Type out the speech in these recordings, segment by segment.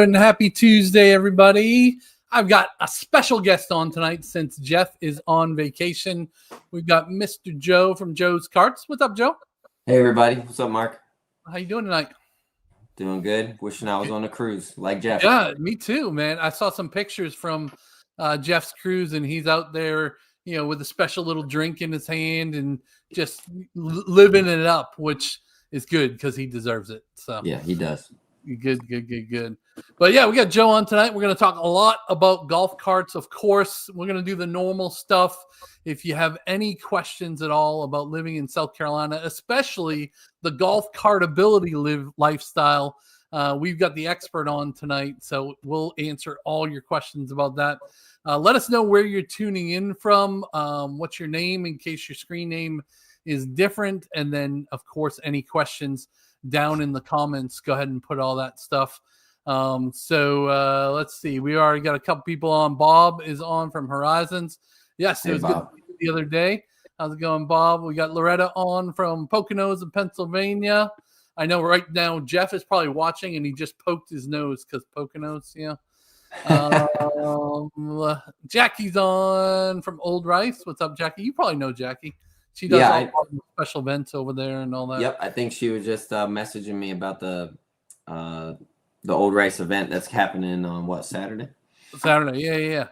doing? Happy Tuesday, everybody. I've got a special guest on tonight since Jeff is on vacation. We've got Mr. Joe from Joe's Carts. What's up, Joe? Hey, everybody. What's up, Mark? How you doing tonight? Doing good. Wishing I was on a cruise like Jeff. Yeah, me too, man. I saw some pictures from Jeff's cruise, and he's out there, with a special little drink in his hand and just living it up, which is good because he deserves it. So yeah, he does. Good. But yeah, we got Joe on tonight. We're going to talk a lot about golf carts. Of course, we're going to do the normal stuff. If you have any questions at all about living in South Carolina, especially the golf cartability lifestyle, we've got the expert on tonight. So we'll answer all your questions about that. Let us know where you're tuning in from. What's your name in case your screen name is different. And then, of course, any questions down in the comments, go ahead and put all that stuff. So let's see. We already got a couple people on. Bob is on from Horizons. Yes, it was Bob. Good the other day. How's it going, Bob? We got Loretta on from Poconos in Pennsylvania. I know right now Jeff is probably watching and he just poked his nose because Poconos, Jackie's on from Old Rice. What's up, Jackie? You probably know Jackie. She does all the special events over there and all that. Yep, I think she was just messaging me about the Old Rice event that's happening on Saturday? Saturday, yeah.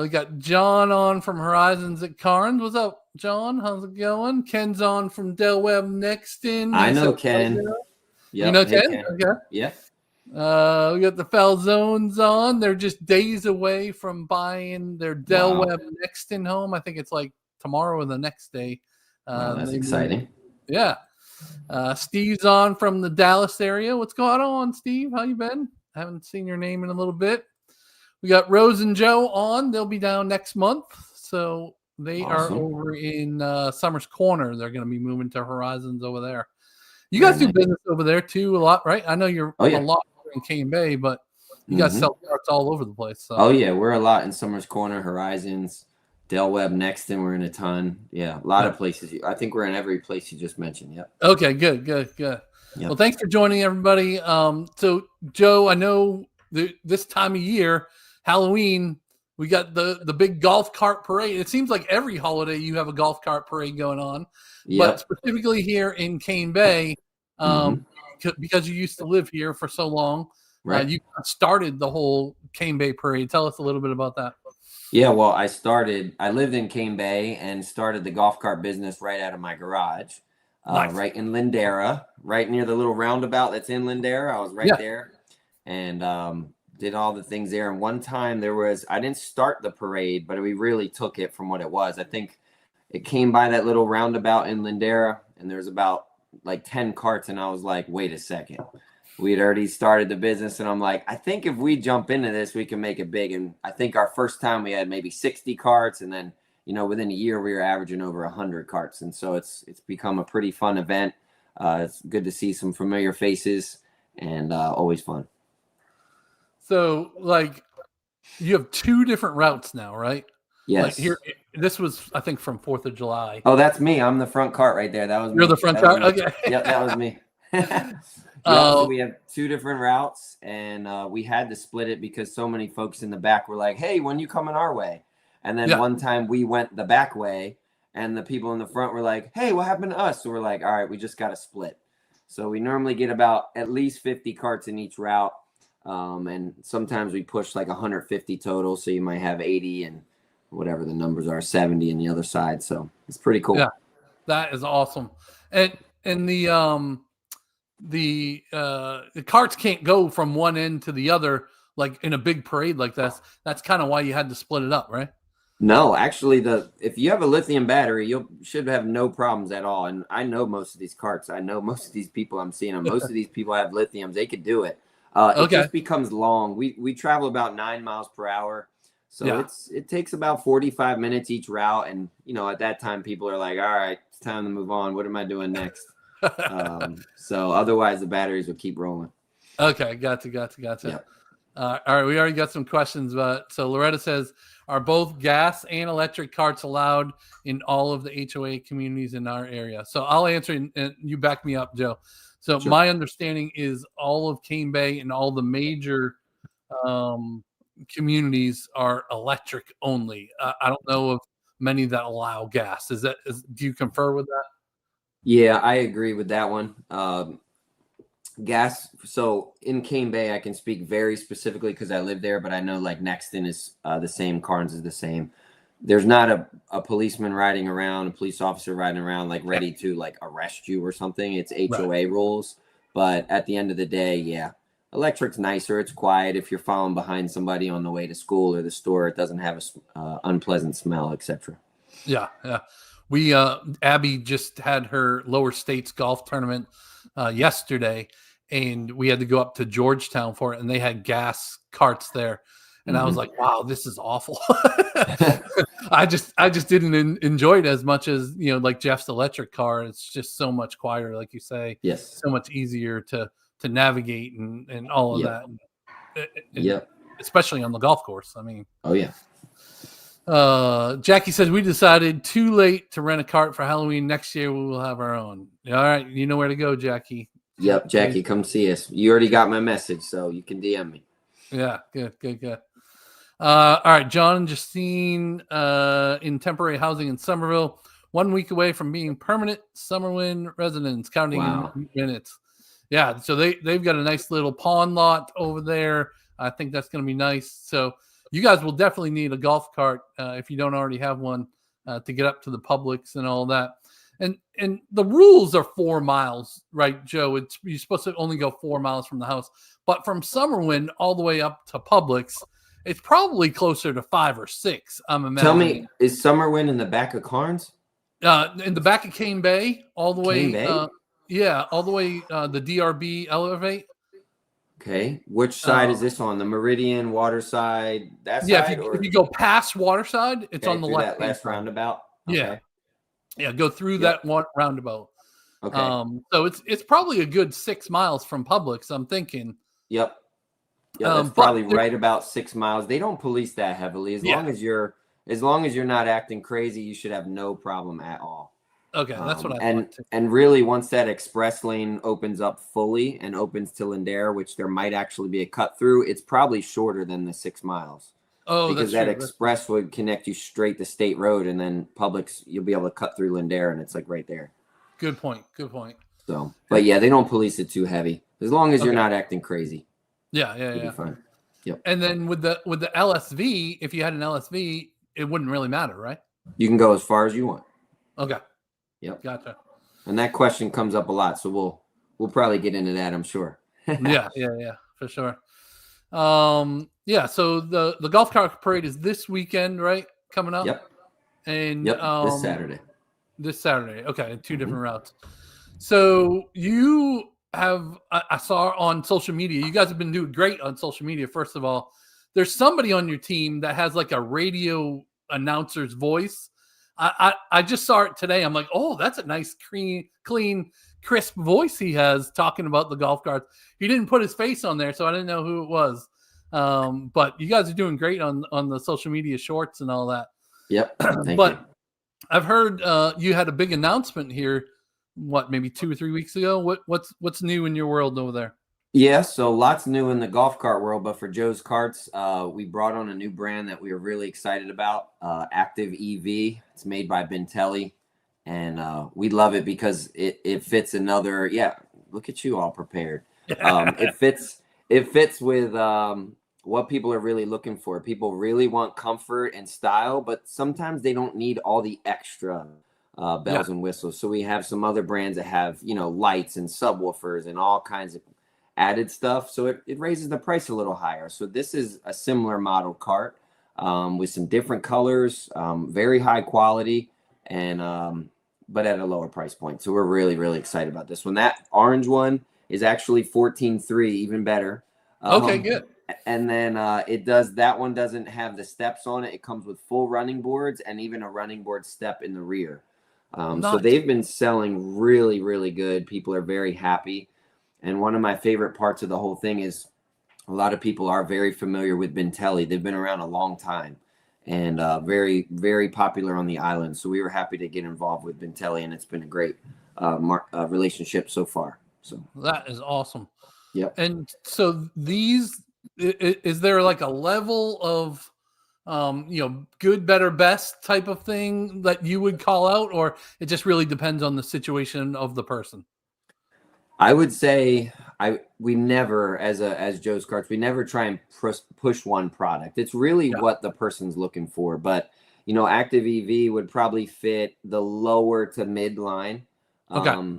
We got John on from Horizons at Carnes. What's up, John? How's it going? Ken's on from Del Webb Nexton. I know Ken. Yep. You know Ken? Okay. Yeah. We got the Falzones on. They're just days away from buying their Del Webb Nexton home. I think it's like tomorrow or the next day. That's exciting. Yeah. Steve's on from the Dallas area. What's going on, Steve? How you been? I haven't seen your name in a little bit. We got Rose and Joe on. They'll be down next month. So they are over in Summers Corner. They're going to be moving to Horizons over there. You guys do business over there too a lot, right? I know you're a lot in Cane Bay, but you guys sell carts all over the place. So. Oh, yeah. We're a lot in Summers Corner, Horizons, Del Webb, Nexton. We're in a ton. Yeah, a lot of places. I think we're in every place you just mentioned. Yep. Okay, good. Yep. Well, thanks for joining, everybody. So, Joe, I know this time of year, Halloween, we got the big golf cart parade. It seems like every holiday you have a golf cart parade going on. Yep. But specifically here in Cane Bay, because you used to live here for so long, right? You started the whole Cane Bay parade. Tell us a little bit about that. Yeah, well, I lived in Cane Bay and started the golf cart business right out of my garage, right in Lindera, right near the little roundabout that's in Lindera. I was right there and did all the things there. And one time I didn't start the parade, but we really took it from what it was. I think it came by that little roundabout in Lindera and there's about like 10 carts. And I was like, wait a second. We had already started the business, and I'm like, I think if we jump into this, we can make it big. And I think our first time we had maybe 60 carts, and then within a year we were averaging over 100 carts, and so it's become a pretty fun event. It's good to see some familiar faces, and always fun. So, like, you have two different routes now, right? Yes. Like here, this was I think from 4th of July. Oh, that's me. I'm the front cart right there. That was You're the front cart. Okay. Yep, that was me. So we have two different routes, and we had to split it because so many folks in the back were like, hey, when you coming our way? And then one time we went the back way, and the people in the front were like, hey, what happened to us? So we're like, all right, we just got to split. So we normally get about at least 50 carts in each route, and sometimes we push like 150 total, so you might have 80 and whatever the numbers are, 70 in the other side. So it's pretty cool. Yeah, that is awesome. And the carts can't go from one end to the other like in a big parade like this. That's kind of why you had to split it up, right? No, actually, if you have a lithium battery, you should have no problems at all. And I know most of these carts. I know most of these people I'm seeing them. Most of these people have lithiums. They could do it. It just becomes long. We travel about 9 miles per hour. So it takes about 45 minutes each route. And, at that time, people are like, all right, it's time to move on. What am I doing next? So otherwise the batteries will keep rolling. Okay, gotcha. Yep. All right, we already got some questions, but so Loretta says, are both gas and electric carts allowed in all of the HOA communities in our area? So I'll answer and you back me up, Joe. So Sure. my understanding is all of Cane Bay and all the major communities are electric only. I don't know of many that allow gas. Do you confer with that? Yeah, I agree with that one. Gas. So in Cane Bay, I can speak very specifically because I live there, but I know like Nexton is the same, Carnes is the same. There's not a policeman riding around, a police officer riding around like ready to like arrest you or something. It's HOA rules. But at the end of the day, yeah, electric's nicer. It's quiet. If you're following behind somebody on the way to school or the store, it doesn't have a unpleasant smell, etc. Yeah, yeah. We Abby just had her lower states golf tournament yesterday, and we had to go up to Georgetown for it, and they had gas carts there. And I was like, wow, this is awful. I just didn't enjoy it as much as, like Jeff's electric car. It's just so much quieter, like you say. Yes. So much easier to navigate and all of that. Yep. Especially on the golf course. I mean. Oh, yeah. Jackie says we decided too late to rent a cart for Halloween. Next year we will have our own. All right. You know where to go, Jackie. Yep. Jackie, come see us. You already got my message, so you can DM me. Yeah. Good. All right, John and Justine in temporary housing in Summerville, 1 week away from being permanent Summerlin residents, counting in minutes. Yeah, so they've got a nice little pond lot over there. I think that's going to be nice. So you guys will definitely need a golf cart if you don't already have one to get up to the Publix and all that. And the rules are 4 miles, right, Joe? You're supposed to only go 4 miles from the house, but from Summerlin all the way up to Publix, it's probably closer to 5 or 6. I'm imagining. Tell me, is Summerwin in the back of Carnes? In the back of Cane Bay, all the way. All the way. The DRB Elevate. Okay, which side is this on? The Meridian Water side? That side? Yeah, if you go past Waterside, it's on the left. That last roundabout. Okay. Yeah. Go through that roundabout. Okay. So it's probably a good 6 miles from Publix. I'm thinking. Yep. Yeah, that's probably right about 6 miles. They don't police that heavily. As long as you're not acting crazy, you should have no problem at all. Okay, that's what I thought. And really, once that express lane opens up fully and opens to Lindare, which there might actually be a cut through, it's probably shorter than the 6 miles. Oh, because that express would connect you straight to State Road, and then Publix, you'll be able to cut through Lindare, and it's like right there. Good point. So, but yeah, they don't police it too heavy as long as you're not acting crazy. Yeah. Fine. Yep. And then with the LSV, if you had an LSV, it wouldn't really matter, right? You can go as far as you want. Okay. Yep. Gotcha. And that question comes up a lot, so we'll probably get into that, I'm sure. yeah, for sure. So the golf cart parade is this weekend, right? Coming up. Yep. And this Saturday. This Saturday. Okay, 2 different routes. So you have, I saw on social media, you guys have been doing great on social media. First of all, there's somebody on your team that has like a radio announcer's voice. I just saw it today. I'm like, oh, that's a nice, clean, crisp voice he has talking about the golf carts. He didn't put his face on there, so I didn't know who it was. But you guys are doing great on the social media shorts and all that. Yep. Thank you. I've heard you had a big announcement here. What, maybe 2 or 3 weeks ago? What's new in your world over there? Yeah, so lots new in the golf cart world, but for Joe's Carts, we brought on a new brand that we were really excited about, Active EV. It's made by Bentelli, and we love it because it fits another. Yeah, look at you all prepared. It fits with what people are really looking for. People really want comfort and style, but sometimes they don't need all the extra bells and whistles. So we have some other brands that have, lights and subwoofers and all kinds of added stuff. So it raises the price a little higher. So this is a similar model cart with some different colors, very high quality, and but at a lower price point. So we're really, really excited about this one. That orange one is actually 14.3, even better. Okay, good. And then that one doesn't have the steps on it. It comes with full running boards and even a running board step in the rear. So they've been selling really, really good. People are very happy. And one of my favorite parts of the whole thing is a lot of people are very familiar with Bentelli. They've been around a long time and very, very popular on the island. So we were happy to get involved with Bentelli, and it's been a great relationship so far. So that is awesome. yeah. And so these, is there like a level of, good, better, best type of thing that you would call out, or it just really depends on the situation of the person? I would say we never, as Joe's Carts, we never try and push one product. It's really what the person's looking for. But Active EV would probably fit the lower to mid line. Okay.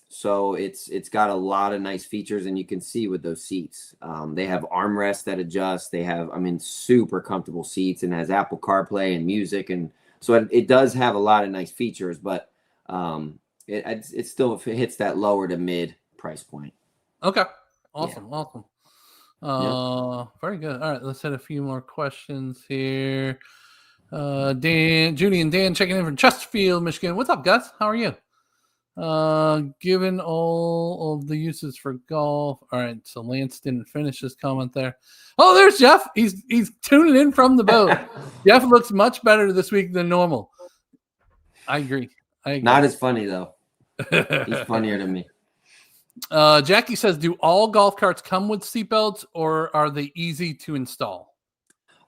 So it's got a lot of nice features, and you can see with those seats, they have armrests that adjust. They have, super comfortable seats, and has Apple CarPlay and music, and so it does have a lot of nice features. But it still hits that lower to mid price point. Okay. Awesome. Awesome. Very good. All right, let's hit a few more questions here. Judy and Dan checking in from Chesterfield, Michigan. What's up, Gus? How are you? Given all of the uses for golf. All right, so Lance didn't finish his comment there. Oh, there's Jeff. He's tuning in from the boat. Jeff looks much better this week than normal. I agree. Not as funny though. He's funnier than me. Jackie says, do all golf carts come with seatbelts, or are they easy to install?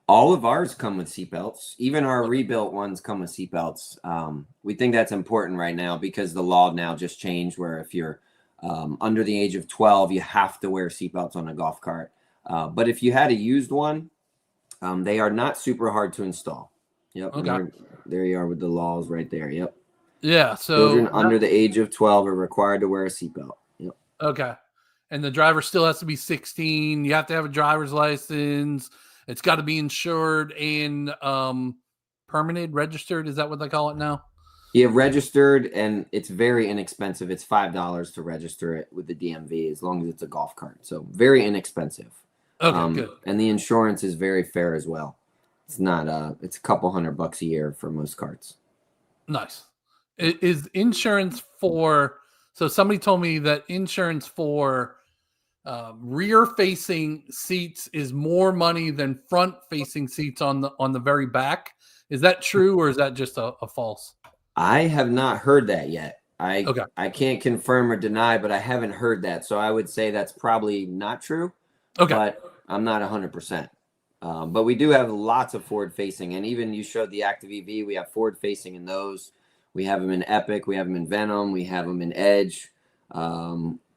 All of ours come with seatbelts. Even our rebuilt ones come with seatbelts. We think that's important right now because the law now just changed where if you're under the age of 12, you have to wear seatbelts on a golf cart. But if you had a used one, they are not super hard to install. Yep. Okay. There you are with the laws right there. Yep. Yeah. So children under the age of 12 are required to wear a seatbelt. Yep. Okay. And the driver still has to be 16. You have to have a driver's license. It's got to be insured and permitted, registered. Is that what they call it now? Yeah, registered, and it's very inexpensive. It's $5 to register it with the DMV as long as it's a golf cart. So very inexpensive. Okay, good. And the insurance is very fair as well. It's not it's a couple $100 a year for most carts. Nice. Is insurance for, so somebody told me that insurance for rear-facing seats is more money than front-facing seats on the very back. Is that true, or is that just a false? I have not heard that yet. I can't confirm or deny, but I haven't heard that. So I would say that's probably not true. Okay. But I'm not 100%. But we do have lots of forward-facing, and even you showed the Active EV. We have forward-facing in those. We have them in Epic. We have them in Venom. We have them in Edge.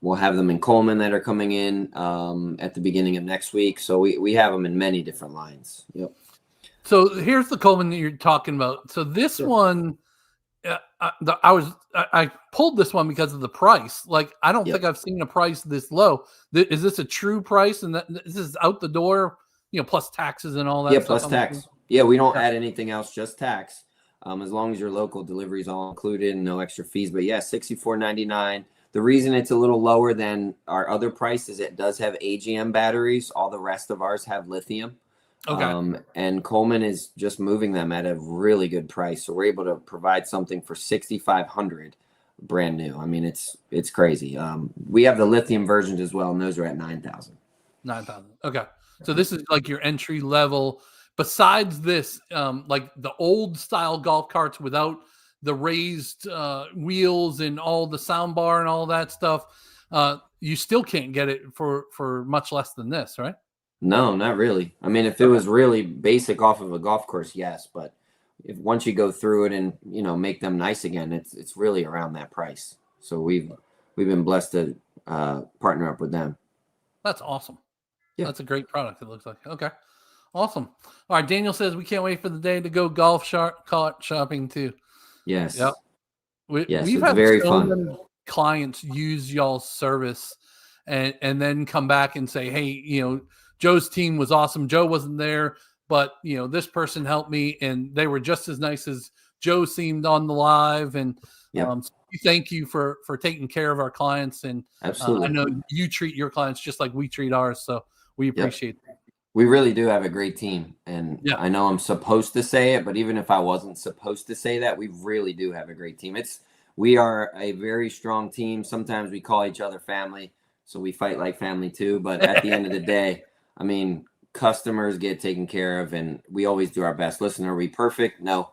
We'll have them in Coleman that are coming in at the beginning of next week. So we have them in many different lines. Yep. So here's the Coleman that you're talking about. So this one, I pulled this one because of the price. Like, I don't think I've seen a price this low. Is this a true price? And this is out the door, plus taxes and all that. Yeah, plus tax. Yeah, we don't add anything else, just tax. As long as your local delivery is all included and no extra fees. But yeah, $64.99. The reason it's a little lower than our other price is it does have AGM batteries. All the rest of ours have lithium. Okay. And Coleman is just moving them at a really good price. So we're able to provide something for $6,500 brand new. I mean, it's crazy. We have the lithium versions as well, and those are at $9,000. $9,000. Okay. So this is like your entry level. Besides this, like the old style golf carts without the raised wheels and all the sound bar and all that stuff, you still can't get it for much less than this, right? No, not really. I mean, if it was really basic off of a golf course, yes. But if once you go through it and make them nice again, it's really around that price. So we've been blessed to partner up with them. That's awesome. Yeah, that's a great product. It looks like. Okay, awesome. All right, Daniel says we can't wait for the day to go golf cart shopping too. Yes. Yep. We've had very so fun. many clients use y'all's service and then come back and say, hey, Joe's team was awesome. Joe wasn't there, but this person helped me, and they were just as nice as Joe seemed on the live. And so thank you for taking care of our clients. And absolutely, I know you treat your clients just like we treat ours, so we appreciate that. We really do have a great team, and I know I'm supposed to say it, but even if I wasn't supposed to say that, we really do have a great team. We are a very strong team. Sometimes we call each other family, so we fight like family too. But at the end of the day, I mean, customers get taken care of, and we always do our best. Listen, are we perfect? No,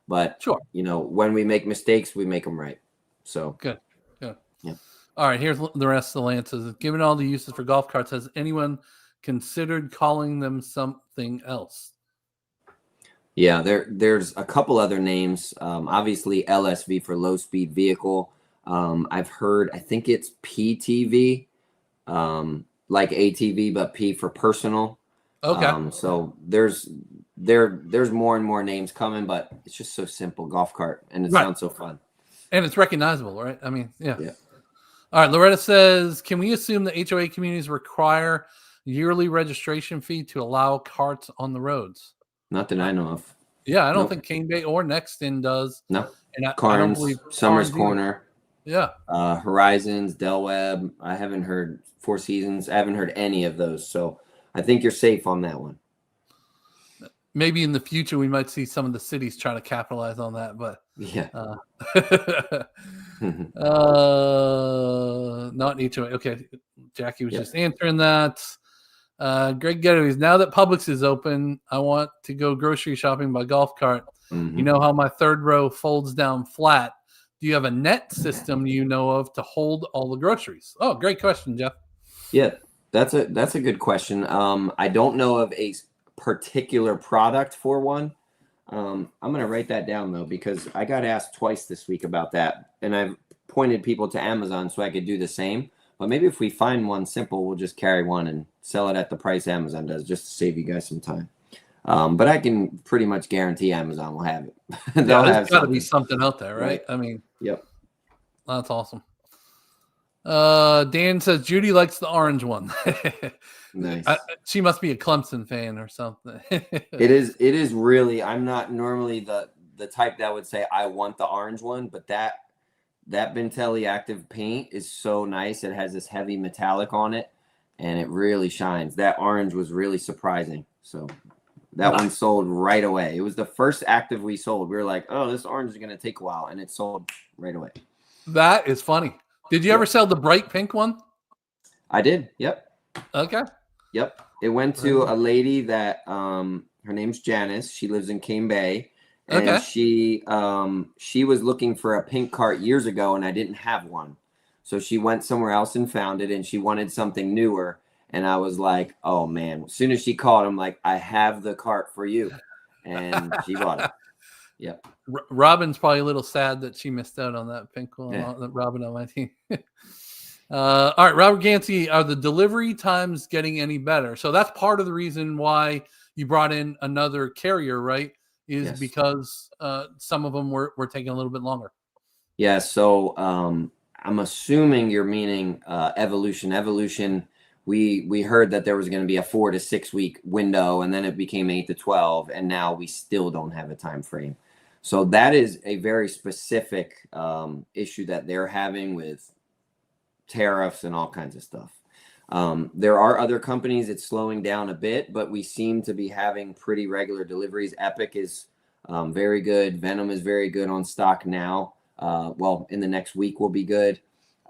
but sure, when we make mistakes, we make them right. So good. Yeah. All right, here's the rest of the lances. Given all the uses for golf carts, has anyone considered calling them something else? Yeah, there's a couple other names. Obviously, LSV for low speed vehicle. I've heard, I think it's PTV, like ATV, but P for personal. Okay. So there's more and more names coming, but it's just so simple, golf cart, and it sounds so fun. And it's recognizable, right? I mean, yeah. All right, Loretta says, can we assume the HOA communities require yearly registration fee to allow carts on the roads? Not that I know of. Yeah, I don't think Cane Bay or Nexton does. No. And I Carnes, don't believe Summers Carnes Corner. Yeah. Horizons, Del Webb. I haven't heard Four Seasons. I haven't heard any of those. So I think you're safe on that one. Maybe in the future we might see some of the cities try to capitalize on that, but yeah. Not HOA. Okay. Jackie was just answering that. Greg Getteries, now that Publix is open, I want to go grocery shopping by golf cart. Mm-hmm. You know how my third row folds down flat. Do you have a net system you know of to hold all the groceries? Oh, great question, Jeff. Yeah, that's a good question. I don't know of a particular product for one. I'm going to write that down, though, because I got asked twice this week about that, and I've pointed people to Amazon so I could do the same. But maybe if we find one simple, we'll just carry one and sell it at the price Amazon does, just to save you guys some time. But I can pretty much guarantee Amazon will have it. There's got to be something out there, right? I mean, yep. That's awesome. Dan says Judy likes the orange one. Nice. She must be a Clemson fan or something. It is really. I'm not normally the type that would say I want the orange one, but that Bentelli active paint is so nice. It has this heavy metallic on it, and it really shines. That orange was really surprising. So that one sold right away. It was the first active we sold. We were like, oh, this orange is going to take a while, and it sold right away. That is funny. Did you ever sell the bright pink one? I did. Yep. Okay. Yep. It went to a lady that her name's Janice. She lives in Cane Bay. And she was looking for a pink cart years ago, and I didn't have one. So she went somewhere else and found it, and she wanted something newer. And I was like, oh, man. As soon as she called, I'm like, I have the cart for you. And she bought it. Yep. Robin's probably a little sad that she missed out on that pink one. Yeah. Robin on my team. All right, Robert Gansey, are the delivery times getting any better? So that's part of the reason why you brought in another carrier, right? Is because some of them were taking a little bit longer. Yeah, so I'm assuming you're meaning Evolution. Evolution, we heard that there was going to be a 4 to 6 week window, and then it became 8 to 12, and now we still don't have a time frame. So that is a very specific issue that they're having with tariffs and all kinds of stuff. There are other companies it's slowing down a bit, but we seem to be having pretty regular deliveries. Epic is very good. Venom is very good on stock now. Well, in the next week will be good.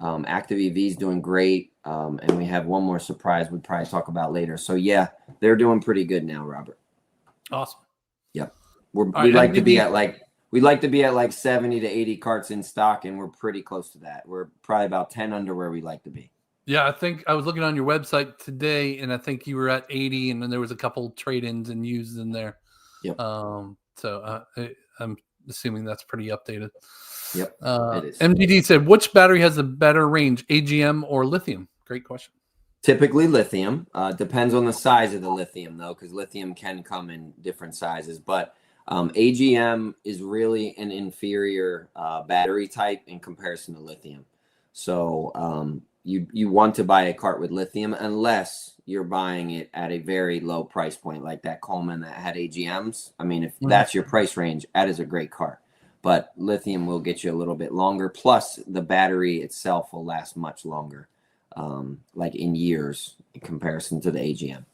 Active EV is doing great. And we have one more surprise we'll probably talk about later. So yeah, they're doing pretty good now, Robert. Awesome. Yep. We'd like to be at like 70 to 80 carts in stock, and we're pretty close to that. We're probably about 10 under where we'd like to be. Yeah, I think I was looking on your website today, and I think you were at 80, and then there was a couple trade-ins and used in there. Yep. So I'm assuming that's pretty updated. Yep. It is. MGD said, which battery has a better range, AGM or lithium? Great question. Typically lithium. Depends on the size of the lithium, though, because lithium can come in different sizes. But AGM is really an inferior battery type in comparison to lithium. So you want to buy a cart with lithium unless you're buying it at a very low price point, like that Coleman that had AGMs. I mean, if that's your price range, that is a great cart. But lithium will get you a little bit longer. Plus, the battery itself will last much longer, like in years in comparison to the AGM.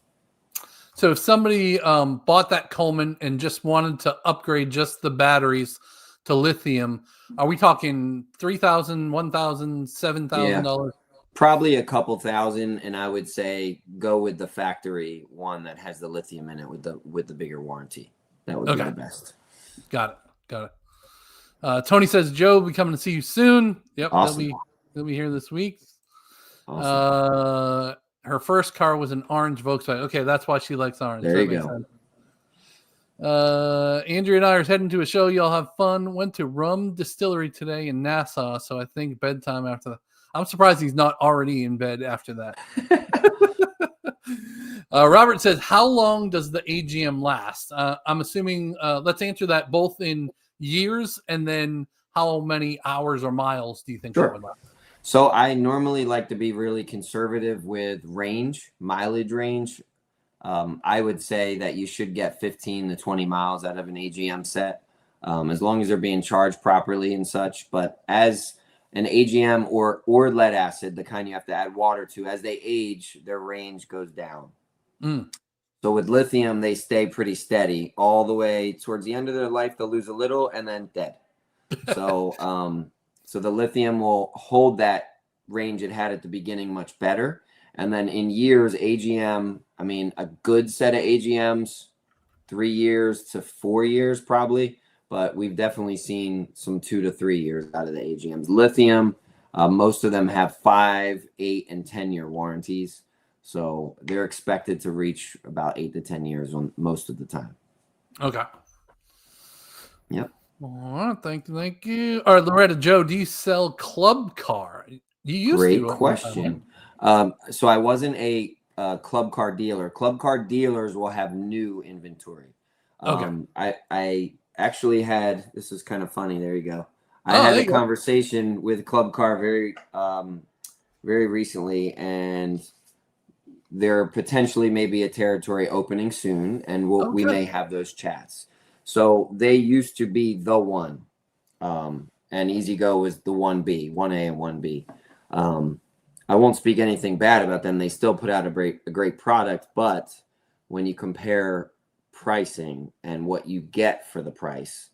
So if somebody bought that Coleman and just wanted to upgrade just the batteries to lithium, are we talking $3,000, $1,000, $7,000? Probably a couple thousand, and I would say go with the factory one that has the lithium in it with the bigger warranty. That would be the best. Got it. Tony says Joe will be coming to see you soon. Yep, awesome. He'll be here this week. Awesome. Her first car was an orange Volkswagen. Okay, that's why she likes orange. There you go. Sense. Andrea and I are heading to a show. Y'all have fun. Went to Rum Distillery today in Nassau, so I think bedtime after that. I'm surprised he's not already in bed after that. Robert says, how long does the AGM last? I'm assuming, let's answer that both in years and then how many hours or miles do you think it would last? So I normally like to be really conservative with mileage range. I would say that you should get 15 to 20 miles out of an AGM set, as long as they're being charged properly and such. But as an AGM or lead acid, the kind you have to add water to, as they age, their range goes down. So with lithium, they stay pretty steady all the way towards the end of their life. They'll lose a little and then dead. So, so the lithium will hold that range it had at the beginning much better. And then in years, AGM, I mean, a good set of AGMs, 3 years to 4 years probably. But we've definitely seen some 2 to 3 years out of the AGMs. Lithium, most of them have 5, 8, and 10-year warranties. So they're expected to reach about 8 to 10 years on most of the time. Okay. Yep. All right. Thank you. All right, Loretta, Joe, do you sell club car? You used Great to. Great question. So I wasn't a club car dealer. Club car dealers will have new inventory. I actually had, this is kind of funny. There you go. I had a conversation with Club Car very recently, and there potentially may be a territory opening soon, and we may have those chats. So they used to be the one, and Easy Go was the 1B, 1A and 1B. I won't speak anything bad about them. They still put out a great product, but when you compare pricing and what you get for the price,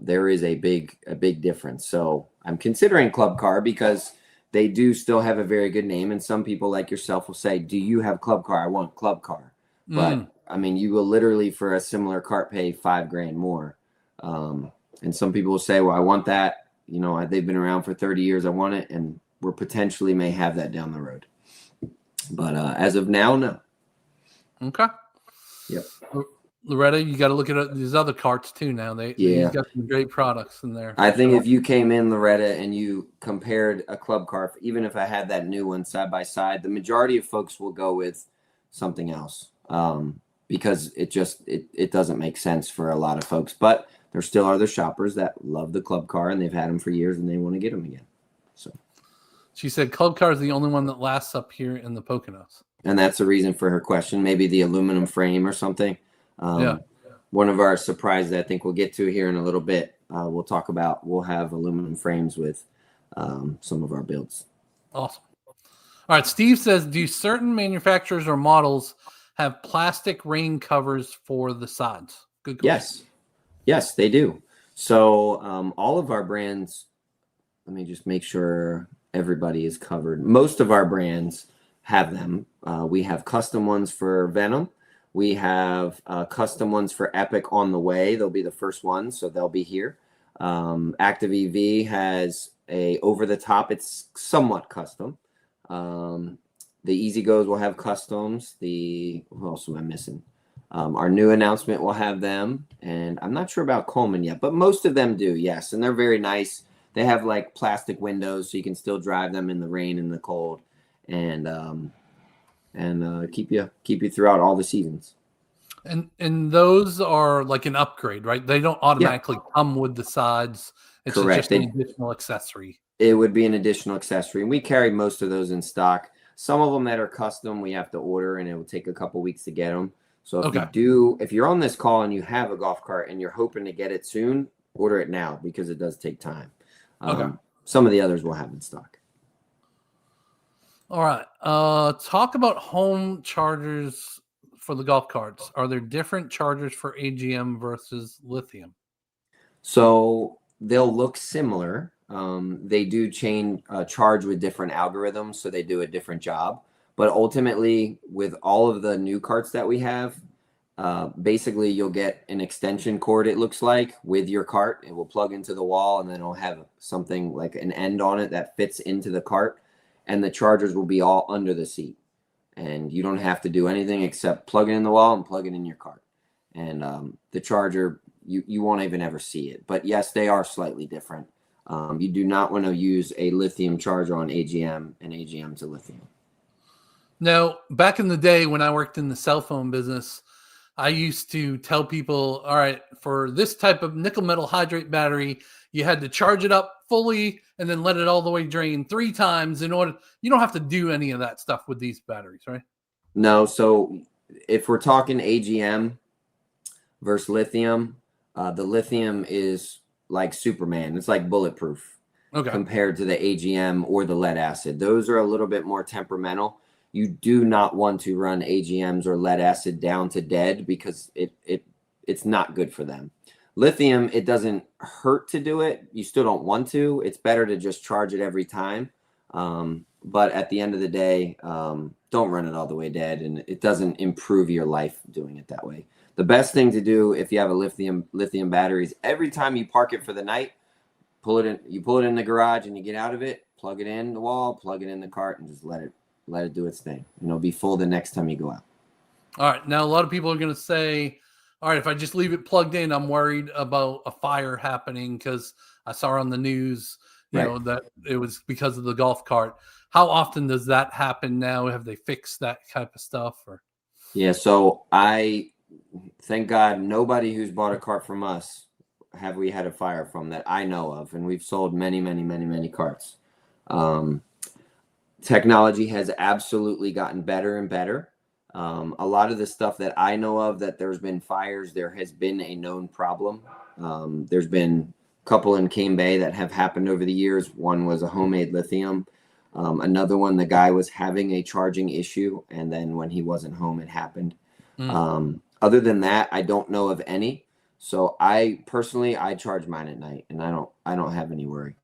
there is a big difference. So I'm considering Club Car because they do still have a very good name. And some people like yourself will say, do you have Club Car? I want Club Car. But I mean, you will literally for a similar cart pay $5,000 more. And some people will say, well, I want that. You know, they've been around for 30 years. I want it. And we potentially may have that down the road. But as of now, no. Okay. Yep. Loretta, you got to look at these other carts too now. They've got some great products in there. I think if you came in, Loretta, and you compared a club car, even if I had that new one side by side, the majority of folks will go with something else because it doesn't make sense for a lot of folks. But there still are the shoppers that love the club car and they've had them for years and they want to get them again. So she said club car is the only one that lasts up here in the Poconos. And that's the reason for her question. Maybe the aluminum frame or something. One of our surprises I think we'll get to here in a little bit. We'll have aluminum frames with some of our builds. Awesome. All right. Steve says, do certain manufacturers or models have plastic rain covers for the sides? Good question. Yes, they do. So all of our brands, let me just make sure everybody is covered. Most of our brands have them. We have custom ones for Venom. We have custom ones for Epic on the way. They'll be the first ones, so they'll be here. Active EV has a over the top. It's somewhat custom. The Easy Goes will have customs. Who else am I missing? Our new announcement will have them, and I'm not sure about Coleman yet, but most of them do. Yes, and they're very nice. They have like plastic windows, so you can still drive them in the rain and the cold, and keep you throughout all the seasons. And those are like an upgrade, right? They don't automatically come with the sides. It's correct. Just an additional accessory. It would be an additional accessory, and we carry most of those in stock. Some of them that are custom, we have to order, and it will take a couple weeks to get them. So if you're on this call and you have a golf cart and you're hoping to get it soon, order it now because it does take time. Some of the others will have in stock. All right. Talk about home chargers for the golf carts. Are there different chargers for AGM versus lithium? So they'll look similar. They do charge with different algorithms, so they do a different job. But ultimately, with all of the new carts that we have, Basically, you'll get an extension cord, it looks like, with your cart. It will plug into the wall, and then it'll have something like an end on it that fits into the cart, and the chargers will be all under the seat. And you don't have to do anything except plug it in the wall and plug it in your cart. And the charger, you won't even ever see it. But yes, they are slightly different. You do not want to use a lithium charger on AGM and AGM to lithium. Now, back in the day when I worked in the cell phone business, I used to tell people, all right, for this type of nickel metal hydrate battery, you had to charge it up fully and then let it all the way drain 3 times in order. You don't have to do any of that stuff with these batteries, right? No. So if we're talking AGM versus lithium, the lithium is like Superman. It's like bulletproof compared to the AGM or the lead acid. Those are a little bit more temperamental. You do not want to run AGMs or lead acid down to dead because it's not good for them. Lithium, it doesn't hurt to do it. You still don't want to. It's better to just charge it every time. But at the end of the day, don't run it all the way dead, and it doesn't improve your life doing it that way. The best thing to do if you have a lithium battery is every time you park it for the night, pull it in the garage and you get out of it, plug it in the wall, plug it in the cart, and just let it do its thing. Be full the next time you go out. All right. Now, a lot of people are going to say, all right, if I just leave it plugged in, I'm worried about a fire happening because I saw on the news, you know, that it was because of the golf cart. How often does that happen now? Have they fixed that type of stuff? Or? Yeah. So thank God, nobody who's bought a cart from us have we had a fire from that I know of. And we've sold many, many, many, many carts. Technology has absolutely gotten better and better. A lot of the stuff that I know of that there's been fires, there has been a known problem. There's been a couple in Kane Bay that have happened over the years. One was a homemade lithium. Another one, the guy was having a charging issue, and then when he wasn't home, it happened. Other than that, I don't know of any. So I charge mine at night, and I don't have any worry.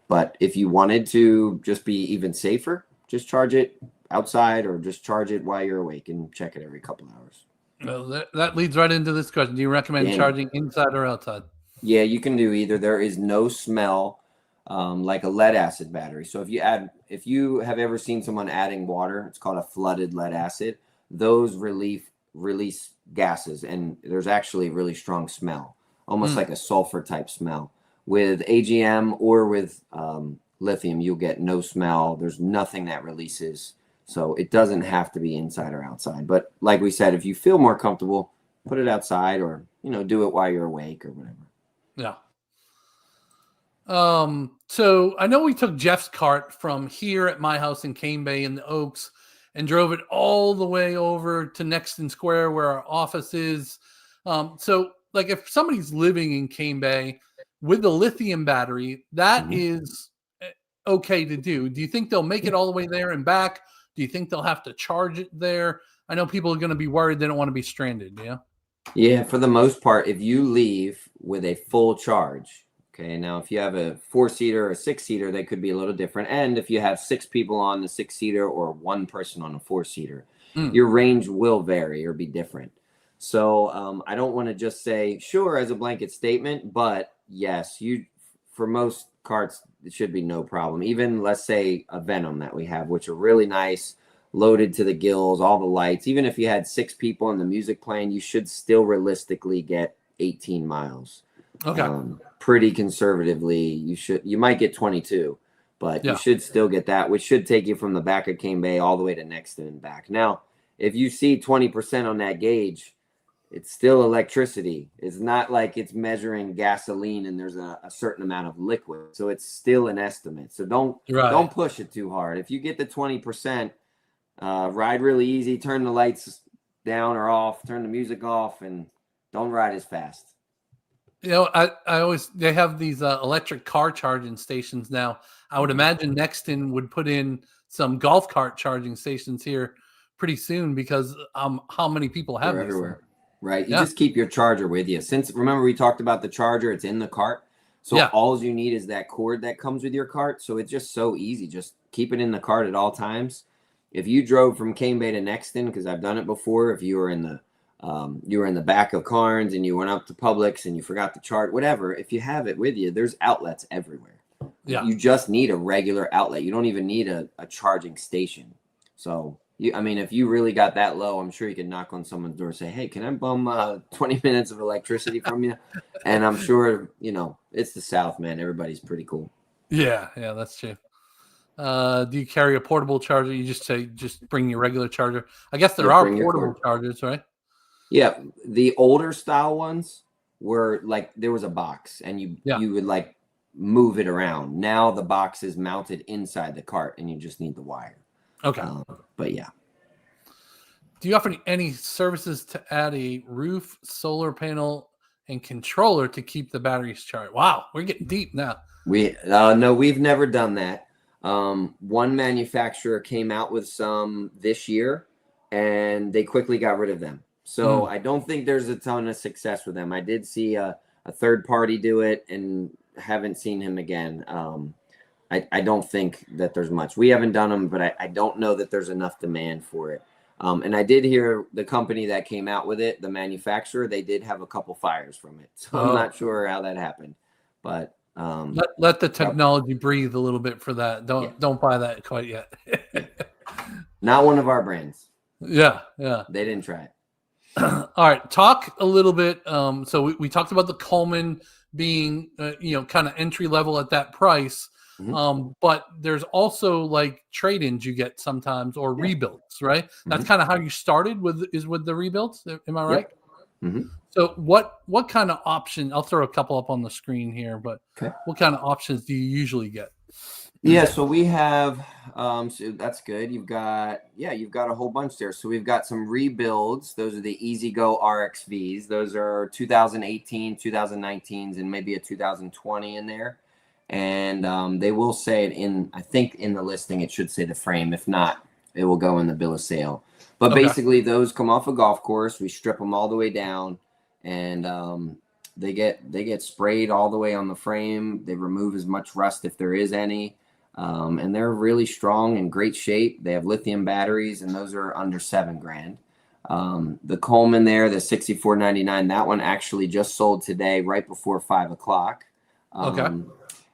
But if you wanted to just be even safer, just charge it outside or just charge it while you're awake and check it every couple hours. Well, that leads right into this question. Do you recommend charging inside or outside? Yeah, you can do either. There is no smell like a lead acid battery. So if you have ever seen someone adding water, it's called a flooded lead acid. Those release gases, and there's actually really strong smell, almost like a sulfur type smell. With AGM or with lithium, you'll get no smell. There's nothing that releases. So it doesn't have to be inside or outside. But like we said, if you feel more comfortable, put it outside or, do it while you're awake or whatever. Yeah. So I know we took Jeff's cart from here at my house in Kane Bay in the Oaks and drove it all the way over to Nexton Square where our office is. So like if somebody's living in Kane Bay with the lithium battery, that is okay to do. Do you think they'll make it all the way there and back? Do you think they'll have to charge it there? I know people are going to be worried. They don't want to be stranded. Yeah. Yeah. For the most part, if you leave with a full charge, okay. Now, if you have a 4-seater or a 6-seater, they could be a little different. And if you have 6 people on the 6-seater or 1 person on a 4-seater, your range will vary or be different. So I don't want to just say, sure, as a blanket statement, but yes, for most carts, it should be no problem. Even let's say a Venom that we have, which are really nice, loaded to the gills, all the lights. Even if you had 6 people and the music playing, you should still realistically get 18 miles. Okay. Pretty conservatively, you might get 22, but you should still get that, which should take you from the back of Kane Bay all the way to Nexton and back. Now, if you see 20% on that gauge, it's still electricity. It's not like it's measuring gasoline and there's a certain amount of liquid. So it's still an estimate. So don't push it too hard. If you get the 20%, ride really easy, turn the lights down or off, turn the music off, and don't ride as fast. They have these electric car charging stations now. I would imagine Nexton would put in some golf cart charging stations here pretty soon because how many people have They're these? Everywhere. Right. You just keep your charger with you. Remember we talked about the charger, it's in the cart. So all you need is that cord that comes with your cart. So it's just so easy. Just keep it in the cart at all times. If you drove from Kane Bay to Nexton, because I've done it before, if you were in the you were in the back of Carnes and you went up to Publix and you forgot the chart, whatever. If you have it with you, there's outlets everywhere. Yeah. You just need a regular outlet. You don't even need a charging station. So, if you really got that low, I'm sure you could knock on someone's door and say, hey, can I bum 20 minutes of electricity from you? And I'm sure, it's the South, man. Everybody's pretty cool. Yeah, that's true. Do you carry a portable charger? You just say, just bring your regular charger. I guess there are portable chargers, right? Yeah. The older style ones were like, there was a box and you would like move it around. Now the box is mounted inside the cart and you just need the wire. Okay. But yeah. Do you offer any services to add a roof, solar panel, and controller to keep the batteries charged? Wow, we're getting deep now. No, we've never done that. One manufacturer came out with some this year and they quickly got rid of them. So I don't think there's a ton of success with them. I did see a third party do it and haven't seen him again. I don't think that there's much. We haven't done them, but I don't know that there's enough demand for it. And I did hear the company that came out with it, the manufacturer, they did have a couple fires from it. So I'm not sure how that happened, but let the technology breathe a little bit for that. Don't buy that quite yet. Not one of our brands. Yeah. They didn't try it. All right, talk a little bit. So we talked about the Coleman being, kind of entry level at that price. Mm-hmm. But there's also like trade-ins you get sometimes or rebuilds, right? Mm-hmm. That's kind of how you started with the rebuilds. Am I right? Yep. Mm-hmm. So what kind of option? I'll throw a couple up on the screen here, but what kind of options do you usually get? Yeah, so we have, so that's good. You've got a whole bunch there. So we've got some rebuilds. Those are the Easy Go RXVs. Those are 2018, 2019s, and maybe a 2020 in there. And they will say it I think in the listing, it should say the frame. If not, it will go in the bill of sale. But basically, those come off a golf course. We strip them all the way down, and they get sprayed all the way on the frame. They remove as much rust if there is any. And they're really strong and great shape. They have lithium batteries, and those are under $7,000. The Coleman there, the $64.99, that one actually just sold today, right before 5 o'clock.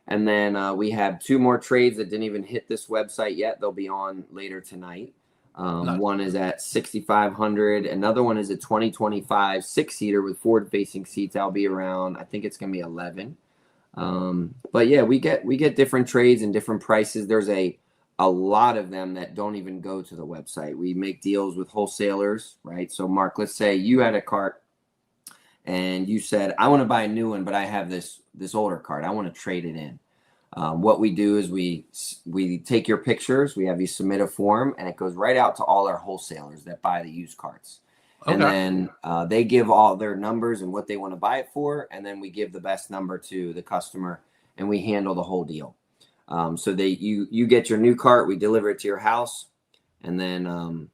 And then we have two more trades that didn't even hit this website yet. They'll be on later tonight. Nice. One is at $6,500. Another one is a 2025 6-seater with forward-facing seats. That'll be around, I think it's going to be $11,000. But yeah, we get different trades and different prices. There's a lot of them that don't even go to the website. We make deals with wholesalers, right? So Mark, let's say you had a cart and you said, I want to buy a new one, but I have this older cart. I want to trade it in. What we do is we take your pictures, we have you submit a form, and it goes right out to all our wholesalers that buy the used carts. And then they give all their numbers and what they want to buy it for, and then we give the best number to the customer, and we handle the whole deal. So you get your new cart, we deliver it to your house, and then